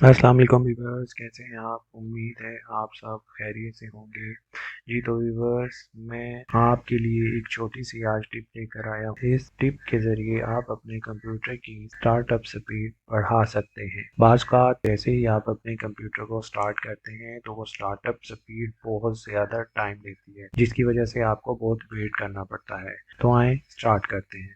अस्सलाम वालेकुम व्यूवर्स, कैसे हैं आप? उम्मीद है आप सब खैरियत से होंगे। जी तो व्यूवर्स, मैं आपके लिए एक छोटी सी आज टिप लेकर आया हूँ। इस टिप के ज़रिए आप अपने कंप्यूटर की स्टार्टअप स्पीड बढ़ा सकते हैं। बाज़ का जैसे ही आप अपने कंप्यूटर को स्टार्ट करते हैं तो वो स्टार्टअप स्पीड बहुत ज़्यादा टाइम लेती है, जिसकी वजह से आपको बहुत वेट करना पड़ता है। तो आए स्टार्ट करते हैं।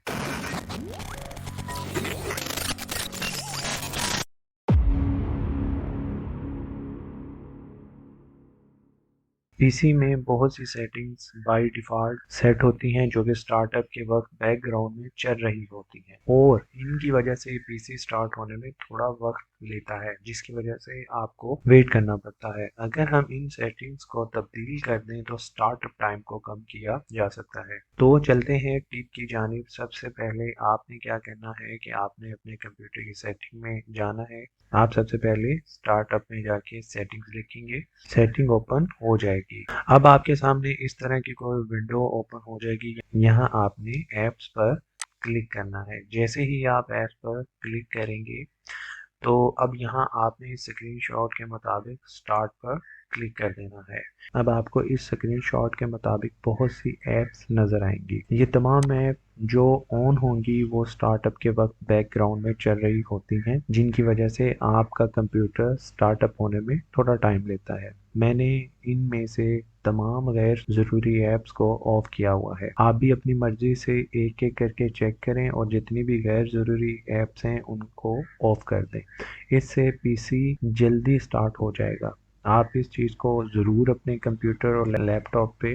पीसी में बहुत सी सेटिंग्स बाय डिफ़ॉल्ट सेट होती हैं जो कि स्टार्टअप के वक्त बैकग्राउंड में चल रही होती हैं, और इनकी वजह से पीसी स्टार्ट होने में थोड़ा वक्त लेता है, जिसकी वजह से आपको वेट करना पड़ता है। अगर हम इन सेटिंग्स को तब्दील कर दें तो स्टार्टअप टाइम को कम किया जा सकता है। तो चलते हैं टिप की जानिब। सबसे पहले आपने क्या करना है कि आपने अपने कंप्यूटर की सेटिंग में जाना है। आप सबसे पहले स्टार्टअप में जाके सेटिंग्स लिखेंगे, सेटिंग ओपन हो जाएगी। अब आपके सामने इस तरह की कोई विंडो ओपन हो जाएगी। यहाँ आपने ऐप्स पर क्लिक करना है। जैसे ही आप ऐप्स पर क्लिक करेंगे तो अब यहाँ आपने स्क्रीनशॉट के मुताबिक स्टार्ट पर क्लिक कर देना है। अब आपको इस स्क्रीनशॉट के मुताबिक बहुत सी ऐप्स नज़र आएंगी। ये तमाम ऐप जो ऑन होंगी वो स्टार्टअप के वक्त बैकग्राउंड में चल रही होती हैं, जिनकी वजह से आपका कंप्यूटर स्टार्टअप होने में थोड़ा टाइम लेता है। मैंने इनमें से तमाम गैर ज़रूरी ऐप्स को ऑफ किया हुआ है। आप भी अपनी मर्ज़ी से एक एक करके चेक करें और जितनी भी गैर ज़रूरी ऐप्स हैं उनको ऑफ कर दें। इससे पीसी जल्दी स्टार्ट हो जाएगा। आप इस चीज़ को ज़रूर अपने कंप्यूटर और लैपटॉप पे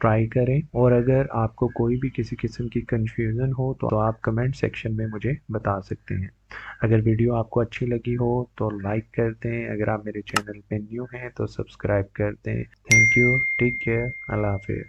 ट्राई करें, और अगर आपको कोई भी किसी किस्म की कन्फ्यूज़न हो तो आप कमेंट सेक्शन में मुझे बता सकते हैं। अगर वीडियो आपको अच्छी लगी हो तो लाइक कर दें। अगर आप मेरे चैनल पे न्यू हैं तो सब्सक्राइब कर दें। थैंक यू, टेक केयर, अल्लाह हाफिज़।